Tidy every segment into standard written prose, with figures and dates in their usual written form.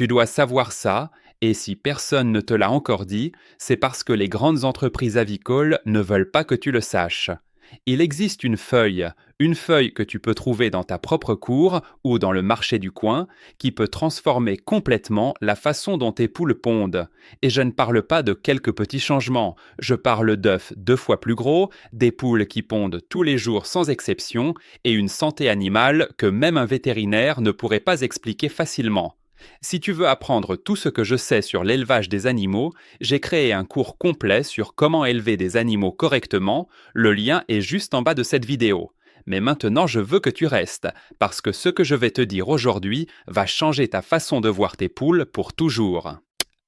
Tu dois savoir ça, et si personne ne te l'a encore dit, c'est parce que les grandes entreprises avicoles ne veulent pas que tu le saches. Il existe une feuille que tu peux trouver dans ta propre cour ou dans le marché du coin, qui peut transformer complètement la façon dont tes poules pondent. Et je ne parle pas de quelques petits changements, je parle d'œufs 2 fois plus gros, des poules qui pondent tous les jours sans exception, et une santé animale que même un vétérinaire ne pourrait pas expliquer facilement. Si tu veux apprendre tout ce que je sais sur l'élevage des animaux, j'ai créé un cours complet sur comment élever des animaux correctement. Le lien est juste en bas de cette vidéo. Mais maintenant, je veux que tu restes, parce que ce que je vais te dire aujourd'hui va changer ta façon de voir tes poules pour toujours.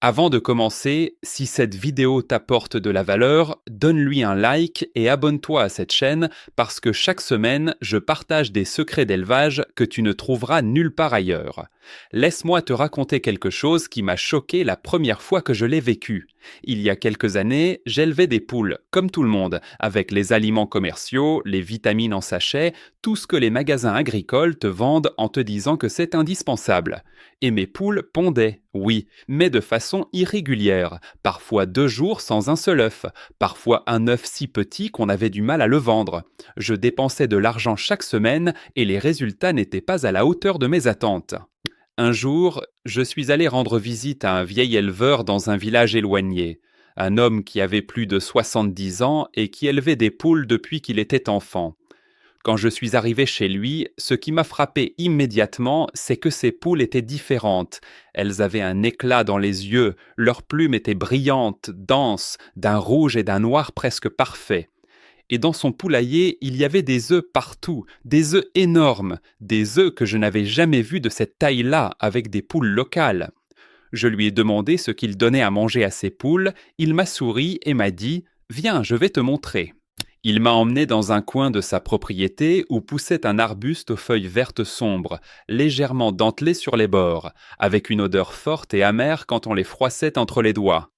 Avant de commencer, si cette vidéo t'apporte de la valeur, donne-lui un like et abonne-toi à cette chaîne parce que chaque semaine, je partage des secrets d'élevage que tu ne trouveras nulle part ailleurs. Laisse-moi te raconter quelque chose qui m'a choqué la première fois que je l'ai vécu. Il y a quelques années, j'élevais des poules, comme tout le monde, avec les aliments commerciaux, les vitamines en sachet, tout ce que les magasins agricoles te vendent en te disant que c'est indispensable. Et mes poules pondaient, oui, mais de façon irrégulière, parfois 2 jours sans un seul œuf, parfois un œuf si petit qu'on avait du mal à le vendre. Je dépensais de l'argent chaque semaine et les résultats n'étaient pas à la hauteur de mes attentes. Un jour, je suis allé rendre visite à un vieil éleveur dans un village éloigné, un homme qui avait plus de 70 ans et qui élevait des poules depuis qu'il était enfant. Quand je suis arrivé chez lui, ce qui m'a frappé immédiatement, c'est que ces poules étaient différentes. Elles avaient un éclat dans les yeux, leurs plumes étaient brillantes, denses, d'un rouge et d'un noir presque parfait. Et dans son poulailler, il y avait des œufs partout, des œufs énormes, des œufs que je n'avais jamais vus de cette taille-là avec des poules locales. Je lui ai demandé ce qu'il donnait à manger à ses poules, il m'a souri et m'a dit « Viens, je vais te montrer ». Il m'a emmené dans un coin de sa propriété où poussait un arbuste aux feuilles vertes sombres, légèrement dentelées sur les bords, avec une odeur forte et amère quand on les froissait entre les doigts.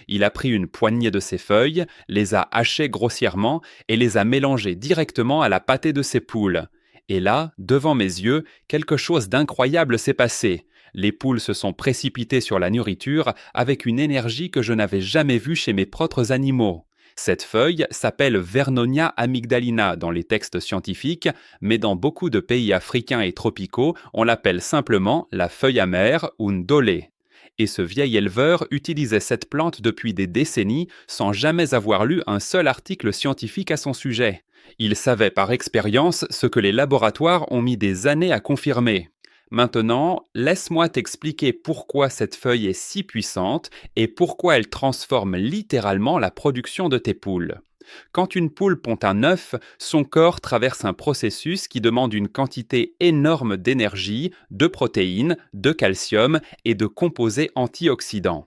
Il a pris une poignée de ces feuilles, les a hachées grossièrement et les a mélangées directement à la pâtée de ses poules. Et là, devant mes yeux, quelque chose d'incroyable s'est passé. Les poules se sont précipitées sur la nourriture avec une énergie que je n'avais jamais vue chez mes propres animaux. Cette feuille s'appelle Vernonia amygdalina dans les textes scientifiques, mais dans beaucoup de pays africains et tropicaux, on l'appelle simplement la feuille amère ou ndolé. Et ce vieil éleveur utilisait cette plante depuis des décennies sans jamais avoir lu un seul article scientifique à son sujet. Il savait par expérience ce que les laboratoires ont mis des années à confirmer. Maintenant, laisse-moi t'expliquer pourquoi cette feuille est si puissante et pourquoi elle transforme littéralement la production de tes poules. Quand une poule pond un œuf, son corps traverse un processus qui demande une quantité énorme d'énergie, de protéines, de calcium et de composés antioxydants.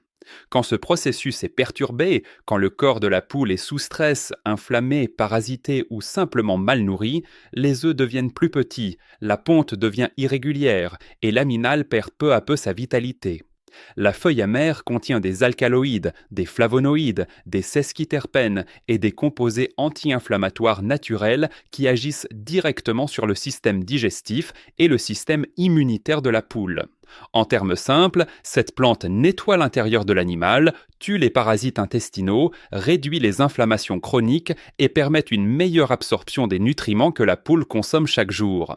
Quand ce processus est perturbé, quand le corps de la poule est sous stress, inflammé, parasité ou simplement mal nourri, les œufs deviennent plus petits, la ponte devient irrégulière et l'aminal perd peu à peu sa vitalité. La feuille amère contient des alcaloïdes, des flavonoïdes, des sesquiterpènes et des composés anti-inflammatoires naturels qui agissent directement sur le système digestif et le système immunitaire de la poule. En termes simples, cette plante nettoie l'intérieur de l'animal, tue les parasites intestinaux, réduit les inflammations chroniques et permet une meilleure absorption des nutriments que la poule consomme chaque jour.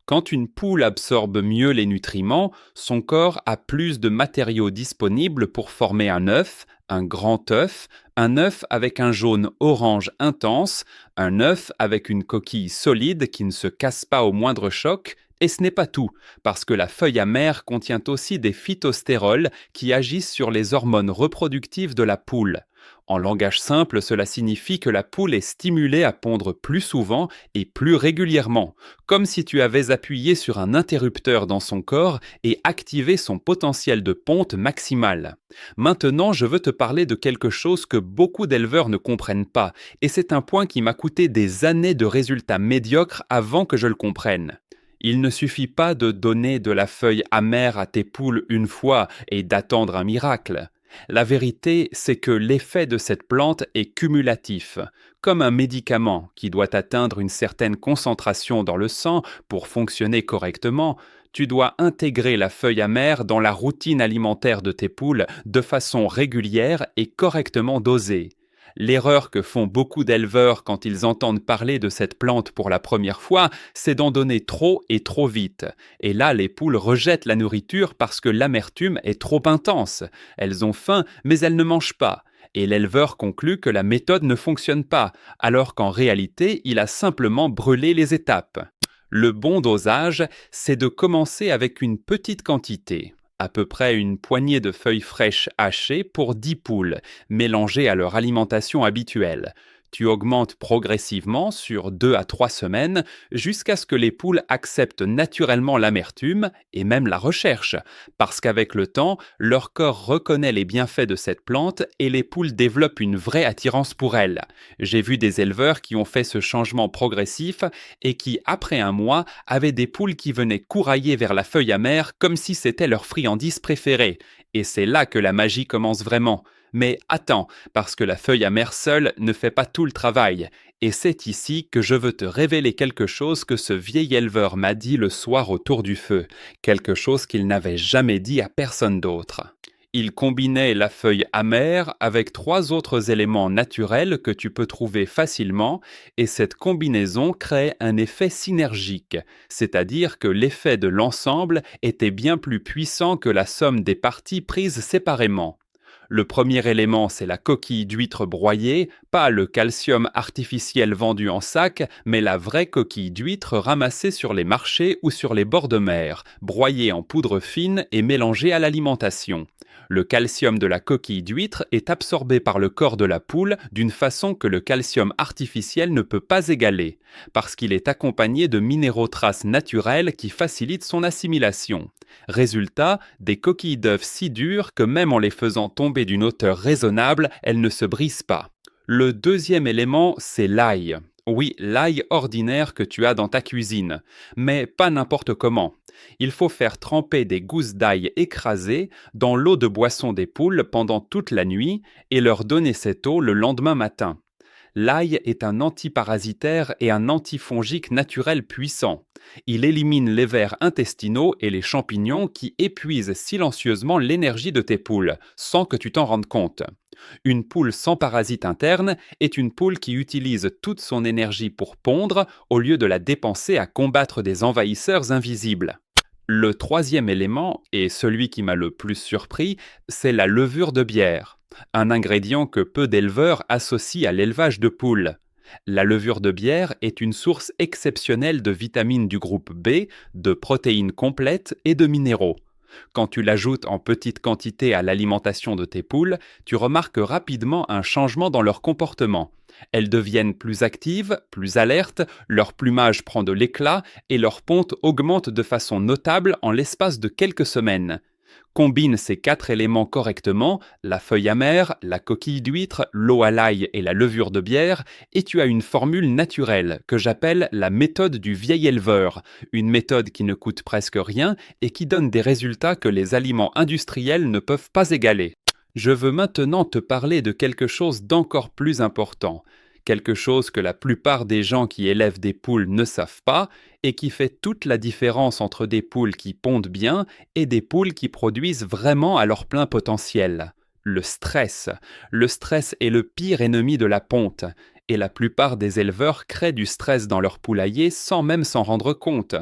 Quand une poule absorbe mieux les nutriments, son corps a plus de matériaux disponibles pour former un œuf, un grand œuf, un œuf avec un jaune orange intense, un œuf avec une coquille solide qui ne se casse pas au moindre choc. Et ce n'est pas tout, parce que la feuille amère contient aussi des phytostérols qui agissent sur les hormones reproductives de la poule. En langage simple, cela signifie que la poule est stimulée à pondre plus souvent et plus régulièrement, comme si tu avais appuyé sur un interrupteur dans son corps et activé son potentiel de ponte maximal. Maintenant, je veux te parler de quelque chose que beaucoup d'éleveurs ne comprennent pas, et c'est un point qui m'a coûté des années de résultats médiocres avant que je le comprenne. Il ne suffit pas de donner de la feuille amère à tes poules une fois et d'attendre un miracle. La vérité, c'est que l'effet de cette plante est cumulatif. Comme un médicament qui doit atteindre une certaine concentration dans le sang pour fonctionner correctement, Tu dois intégrer la feuille amère dans la routine alimentaire de tes poules de façon régulière et correctement dosée. L'erreur que font beaucoup d'éleveurs quand ils entendent parler de cette plante pour la première fois, c'est d'en donner trop et trop vite. Et là, les poules rejettent la nourriture parce que l'amertume est trop intense. Elles ont faim, mais elles ne mangent pas. Et l'éleveur conclut que la méthode ne fonctionne pas, alors qu'en réalité, il a simplement brûlé les étapes. Le bon dosage, c'est de commencer avec une petite quantité, à peu près une poignée de feuilles fraîches hachées pour 10 poules, mélangées à leur alimentation habituelle. Tu augmentes progressivement sur 2 à 3 semaines jusqu'à ce que les poules acceptent naturellement l'amertume et même la recherche, parce qu'avec le temps, leur corps reconnaît les bienfaits de cette plante et les poules développent une vraie attirance pour elle. J'ai vu des éleveurs qui ont fait ce changement progressif et qui, après un mois, avaient des poules qui venaient courailler vers la feuille amère comme si c'était leur friandise préférée. Et c'est là que la magie commence vraiment. Mais attends, parce que la feuille amère seule ne fait pas tout le travail. Et c'est ici que je veux te révéler quelque chose que ce vieil éleveur m'a dit le soir autour du feu, quelque chose qu'il n'avait jamais dit à personne d'autre. Il combinait la feuille amère avec 3 autres éléments naturels que tu peux trouver facilement, et cette combinaison crée un effet synergique, c'est-à-dire que l'effet de l'ensemble était bien plus puissant que la somme des parties prises séparément. Le premier élément, c'est la coquille d'huître broyée, pas le calcium artificiel vendu en sac, mais la vraie coquille d'huître ramassée sur les marchés ou sur les bords de mer, broyée en poudre fine et mélangée à l'alimentation. Le calcium de la coquille d'huître est absorbé par le corps de la poule d'une façon que le calcium artificiel ne peut pas égaler, parce qu'il est accompagné de minéraux traces naturels qui facilitent son assimilation. Résultat, des coquilles d'œufs si dures que même en les faisant tomber d'une hauteur raisonnable, elles ne se brisent pas. Le deuxième élément, c'est l'ail. Oui, l'ail ordinaire que tu as dans ta cuisine, mais pas n'importe comment. Il faut faire tremper des gousses d'ail écrasées dans l'eau de boisson des poules pendant toute la nuit et leur donner cette eau le lendemain matin. L'ail est un antiparasitaire et un antifongique naturel puissant. Il élimine les vers intestinaux et les champignons qui épuisent silencieusement l'énergie de tes poules, sans que tu t'en rendes compte. Une poule sans parasite interne est une poule qui utilise toute son énergie pour pondre au lieu de la dépenser à combattre des envahisseurs invisibles. Le troisième élément, et celui qui m'a le plus surpris, c'est la levure de bière, un ingrédient que peu d'éleveurs associent à l'élevage de poules. La levure de bière est une source exceptionnelle de vitamines du groupe B, de protéines complètes et de minéraux. Quand tu l'ajoutes en petite quantité à l'alimentation de tes poules, tu remarques rapidement un changement dans leur comportement. Elles deviennent plus actives, plus alertes, leur plumage prend de l'éclat et leur ponte augmente de façon notable en l'espace de quelques semaines. Combine ces 4 éléments correctement, la feuille amère, la coquille d'huître, l'eau à l'ail et la levure de bière, et tu as une formule naturelle que j'appelle la méthode du vieil éleveur, une méthode qui ne coûte presque rien et qui donne des résultats que les aliments industriels ne peuvent pas égaler. Je veux maintenant te parler de quelque chose d'encore plus important, quelque chose que la plupart des gens qui élèvent des poules ne savent pas et qui fait toute la différence entre des poules qui pondent bien et des poules qui produisent vraiment à leur plein potentiel. Le stress. Le stress est le pire ennemi de la ponte, et la plupart des éleveurs créent du stress dans leur poulailler sans même s'en rendre compte.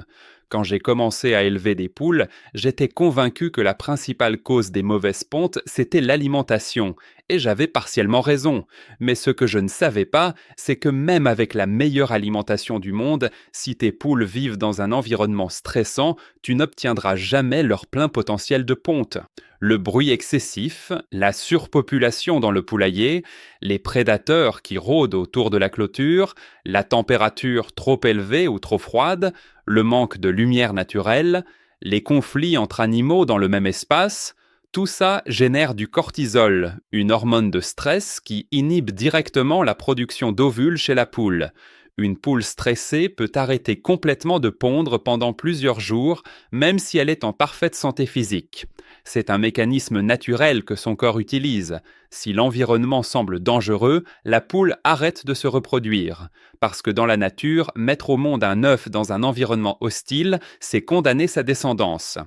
Quand j'ai commencé à élever des poules, j'étais convaincu que la principale cause des mauvaises pontes, c'était l'alimentation, et j'avais partiellement raison. Mais ce que je ne savais pas, c'est que même avec la meilleure alimentation du monde, si tes poules vivent dans un environnement stressant, tu n'obtiendras jamais leur plein potentiel de ponte. Le bruit excessif, la surpopulation dans le poulailler, les prédateurs qui rôdent autour de la clôture, la température trop élevée ou trop froide, le manque de lumière naturelle, les conflits entre animaux dans le même espace, tout ça génère du cortisol, une hormone de stress qui inhibe directement la production d'ovules chez la poule. Une poule stressée peut arrêter complètement de pondre pendant plusieurs jours, même si elle est en parfaite santé physique. C'est un mécanisme naturel que son corps utilise. Si l'environnement semble dangereux, la poule arrête de se reproduire. Parce que dans la nature, mettre au monde un œuf dans un environnement hostile, c'est condamner sa descendance.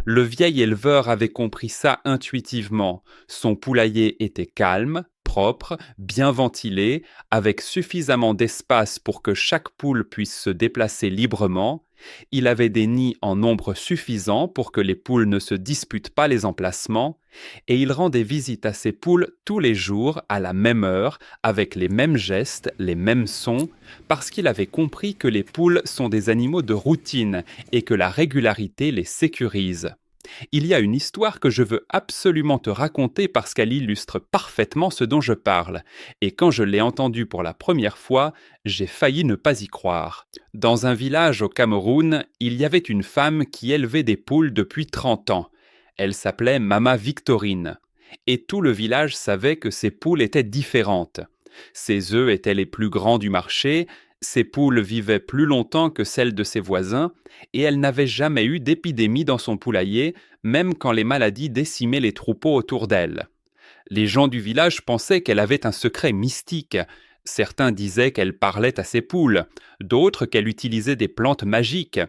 Le vieil éleveur avait compris ça intuitivement. Son poulailler était calme, propre, bien ventilé, avec suffisamment d'espace pour que chaque poule puisse se déplacer librement. Il avait des nids en nombre suffisant pour que les poules ne se disputent pas les emplacements, et il rendait visite à ses poules tous les jours à la même heure, avec les mêmes gestes, les mêmes sons, parce qu'il avait compris que les poules sont des animaux de routine et que la régularité les sécurise. Il y a une histoire que je veux absolument te raconter parce qu'elle illustre parfaitement ce dont je parle. Et quand je l'ai entendue pour la première fois, j'ai failli ne pas y croire. Dans un village au Cameroun, il y avait une femme qui élevait des poules depuis 30 ans. Elle s'appelait Mama Victorine. Et tout le village savait que ces poules étaient différentes. Ses œufs étaient les plus grands du marché, ses poules vivaient plus longtemps que celles de ses voisins, et elle n'avait jamais eu d'épidémie dans son poulailler, même quand les maladies décimaient les troupeaux autour d'elle. Les gens du village pensaient qu'elle avait un secret mystique. Certains disaient qu'elle parlait à ses poules, d'autres qu'elle utilisait des plantes magiques.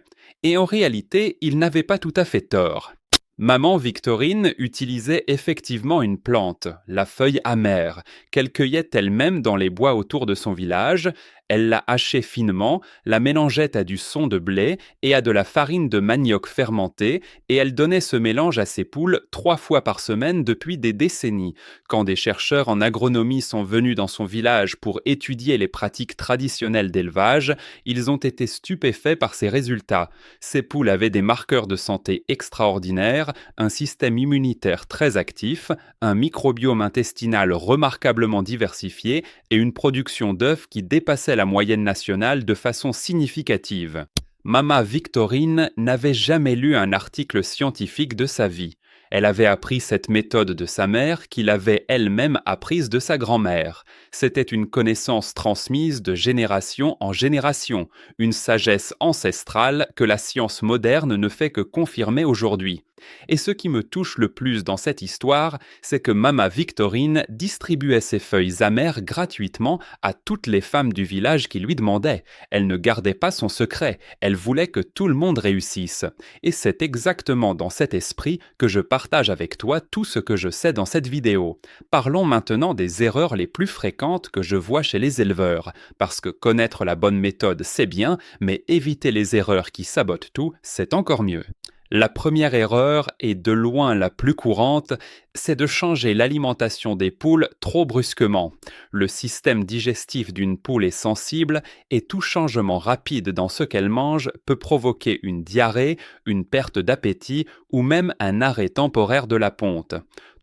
Et en réalité, ils n'avaient pas tout à fait tort. Maman Victorine utilisait effectivement une plante, la feuille amère, qu'elle cueillait elle-même dans les bois autour de son village. Elle la hachait finement, la mélangeait à du son de blé et à de la farine de manioc fermentée, et elle donnait ce mélange à ses poules 3 fois par semaine depuis des décennies. Quand des chercheurs en agronomie sont venus dans son village pour étudier les pratiques traditionnelles d'élevage, ils ont été stupéfaits par ces résultats. Ces poules avaient des marqueurs de santé extraordinaires, un système immunitaire très actif, un microbiome intestinal remarquablement diversifié et une production d'œufs qui dépassait la moyenne nationale de façon significative. Mama Victorine n'avait jamais lu un article scientifique de sa vie. Elle avait appris cette méthode de sa mère, qui l'avait elle-même apprise de sa grand-mère. C'était une connaissance transmise de génération en génération, une sagesse ancestrale que la science moderne ne fait que confirmer aujourd'hui. Et ce qui me touche le plus dans cette histoire, c'est que Mama Victorine distribuait ses feuilles amères gratuitement à toutes les femmes du village qui lui demandaient. Elle ne gardait pas son secret, elle voulait que tout le monde réussisse. Et c'est exactement dans cet esprit que je partage avec toi tout ce que je sais dans cette vidéo. Parlons maintenant des erreurs les plus fréquentes que je vois chez les éleveurs, parce que connaître la bonne méthode, c'est bien, mais éviter les erreurs qui sabotent tout, c'est encore mieux. La première erreur, et de loin la plus courante, c'est de changer l'alimentation des poules trop brusquement. Le système digestif d'une poule est sensible et tout changement rapide dans ce qu'elle mange peut provoquer une diarrhée, une perte d'appétit ou même un arrêt temporaire de la ponte.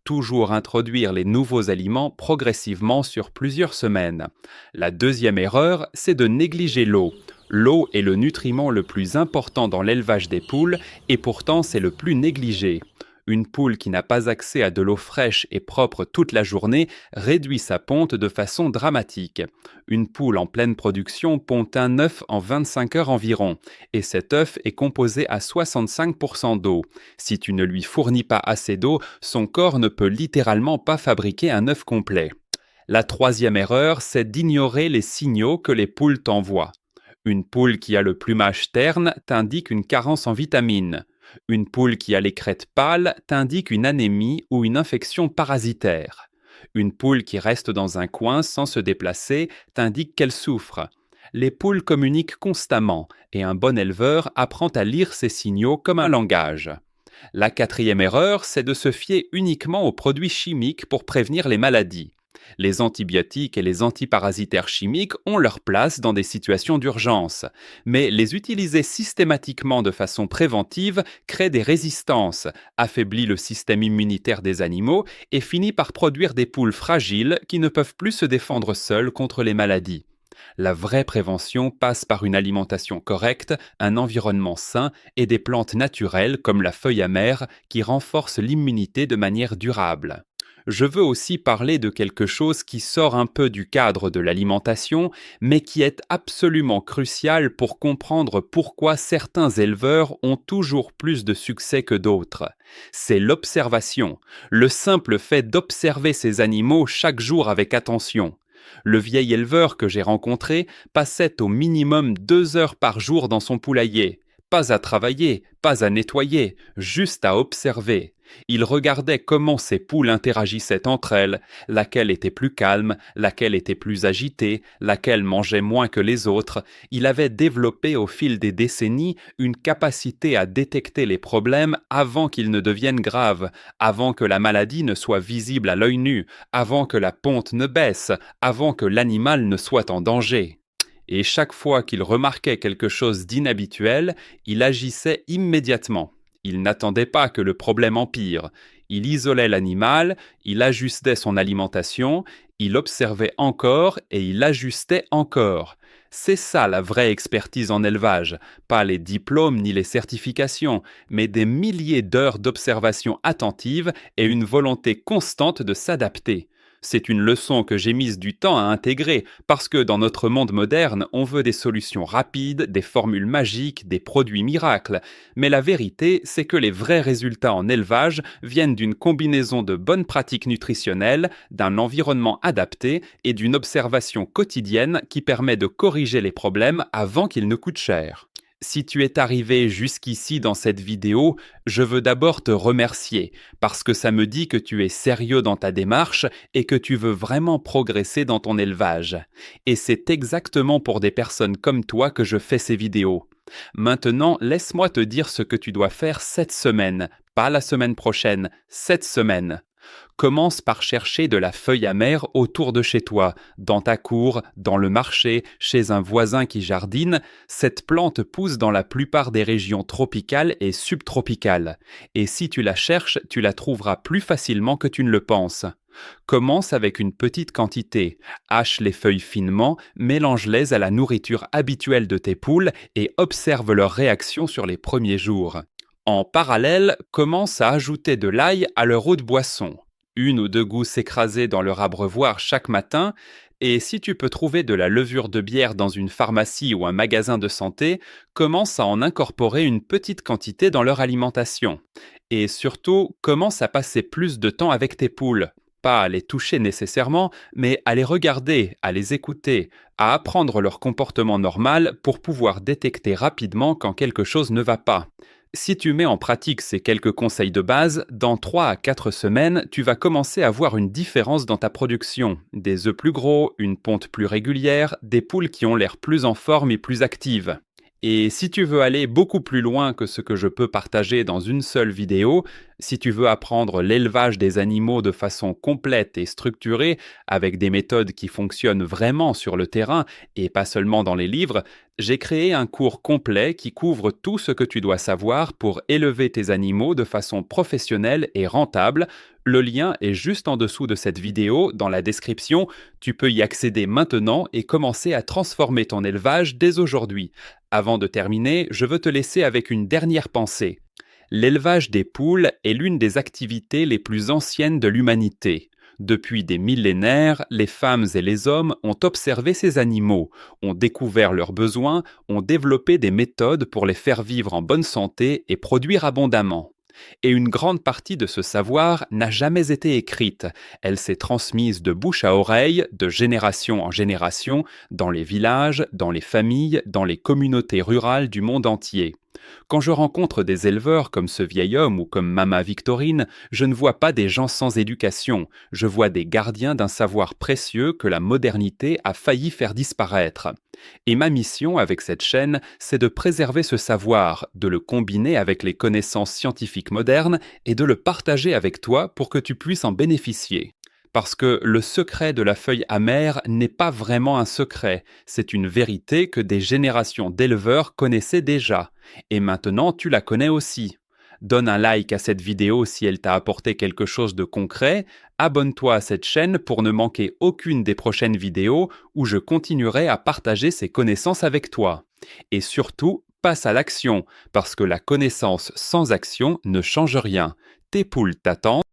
Toujours introduire les nouveaux aliments progressivement sur plusieurs semaines. La deuxième erreur, c'est de négliger l'eau. L'eau est le nutriment le plus important dans l'élevage des poules et pourtant c'est le plus négligé. Une poule qui n'a pas accès à de l'eau fraîche et propre toute la journée réduit sa ponte de façon dramatique. Une poule en pleine production pond un œuf en 25 heures environ, et cet œuf est composé à 65% d'eau. Si tu ne lui fournis pas assez d'eau, son corps ne peut littéralement pas fabriquer un œuf complet. La troisième erreur, c'est d'ignorer les signaux que les poules t'envoient. Une poule qui a le plumage terne t'indique une carence en vitamines. Une poule qui a les crêtes pâles t'indique une anémie ou une infection parasitaire. Une poule qui reste dans un coin sans se déplacer t'indique qu'elle souffre. Les poules communiquent constamment et un bon éleveur apprend à lire ces signaux comme un langage. La quatrième erreur, c'est de se fier uniquement aux produits chimiques pour prévenir les maladies. Les antibiotiques et les antiparasitaires chimiques ont leur place dans des situations d'urgence, mais les utiliser systématiquement de façon préventive crée des résistances, affaiblit le système immunitaire des animaux et finit par produire des poules fragiles qui ne peuvent plus se défendre seules contre les maladies. La vraie prévention passe par une alimentation correcte, un environnement sain et des plantes naturelles comme la feuille amère qui renforcent l'immunité de manière durable. Je veux aussi parler de quelque chose qui sort un peu du cadre de l'alimentation, mais qui est absolument crucial pour comprendre pourquoi certains éleveurs ont toujours plus de succès que d'autres. C'est l'observation, le simple fait d'observer ces animaux chaque jour avec attention. Le vieil éleveur que j'ai rencontré passait au minimum 2 heures par jour dans son poulailler. Pas à travailler, pas à nettoyer, juste à observer. Il regardait comment ses poules interagissaient entre elles, laquelle était plus calme, laquelle était plus agitée, laquelle mangeait moins que les autres. Il avait développé au fil des décennies une capacité à détecter les problèmes avant qu'ils ne deviennent graves, avant que la maladie ne soit visible à l'œil nu, avant que la ponte ne baisse, avant que l'animal ne soit en danger. Et chaque fois qu'il remarquait quelque chose d'inhabituel, il agissait immédiatement. Il n'attendait pas que le problème empire. Il isolait l'animal, il ajustait son alimentation, il observait encore et il ajustait encore. C'est ça la vraie expertise en élevage, pas les diplômes ni les certifications, mais des milliers d'heures d'observation attentive et une volonté constante de s'adapter. C'est une leçon que j'ai mise du temps à intégrer, parce que dans notre monde moderne, on veut des solutions rapides, des formules magiques, des produits miracles. Mais la vérité, c'est que les vrais résultats en élevage viennent d'une combinaison de bonnes pratiques nutritionnelles, d'un environnement adapté et d'une observation quotidienne qui permet de corriger les problèmes avant qu'ils ne coûtent cher. Si tu es arrivé jusqu'ici dans cette vidéo, je veux d'abord te remercier, parce que ça me dit que tu es sérieux dans ta démarche et que tu veux vraiment progresser dans ton élevage. Et c'est exactement pour des personnes comme toi que je fais ces vidéos. Maintenant, laisse-moi te dire ce que tu dois faire cette semaine, pas la semaine prochaine, cette semaine. Commence par chercher de la feuille amère autour de chez toi, dans ta cour, dans le marché, chez un voisin qui jardine. Cette plante pousse dans la plupart des régions tropicales et subtropicales. Et si tu la cherches, tu la trouveras plus facilement que tu ne le penses. Commence avec une petite quantité. Hache les feuilles finement, mélange-les à la nourriture habituelle de tes poules et observe leur réaction sur les premiers jours. En parallèle, commence à ajouter de l'ail à leur eau de boisson. 1 ou 2 gousses écrasées dans leur abreuvoir chaque matin, et si tu peux trouver de la levure de bière dans une pharmacie ou un magasin de santé, commence à en incorporer une petite quantité dans leur alimentation. Et surtout, commence à passer plus de temps avec tes poules. Pas à les toucher nécessairement, mais à les regarder, à les écouter, à apprendre leur comportement normal pour pouvoir détecter rapidement quand quelque chose ne va pas. Si tu mets en pratique ces quelques conseils de base, dans 3 à 4 semaines, tu vas commencer à voir une différence dans ta production. Des œufs plus gros, une ponte plus régulière, des poules qui ont l'air plus en forme et plus actives. Et si tu veux aller beaucoup plus loin que ce que je peux partager dans une seule vidéo, si tu veux apprendre l'élevage des animaux de façon complète et structurée, avec des méthodes qui fonctionnent vraiment sur le terrain et pas seulement dans les livres, j'ai créé un cours complet qui couvre tout ce que tu dois savoir pour élever tes animaux de façon professionnelle et rentable. Le lien est juste en dessous de cette vidéo, dans la description. Tu peux y accéder maintenant et commencer à transformer ton élevage dès aujourd'hui. Avant de terminer, je veux te laisser avec une dernière pensée. L'élevage des poules est l'une des activités les plus anciennes de l'humanité. Depuis des millénaires, les femmes et les hommes ont observé ces animaux, ont découvert leurs besoins, ont développé des méthodes pour les faire vivre en bonne santé et produire abondamment. Et une grande partie de ce savoir n'a jamais été écrite. Elle s'est transmise de bouche à oreille, de génération en génération, dans les villages, dans les familles, dans les communautés rurales du monde entier. Quand je rencontre des éleveurs comme ce vieil homme ou comme Mama Victorine, je ne vois pas des gens sans éducation, je vois des gardiens d'un savoir précieux que la modernité a failli faire disparaître. Et ma mission avec cette chaîne, c'est de préserver ce savoir, de le combiner avec les connaissances scientifiques modernes et de le partager avec toi pour que tu puisses en bénéficier. Parce que le secret de la feuille amère n'est pas vraiment un secret, c'est une vérité que des générations d'éleveurs connaissaient déjà. Et maintenant, tu la connais aussi. Donne un like à cette vidéo si elle t'a apporté quelque chose de concret, abonne-toi à cette chaîne pour ne manquer aucune des prochaines vidéos où je continuerai à partager ces connaissances avec toi. Et surtout, passe à l'action, parce que la connaissance sans action ne change rien. Tes poules t'attendent.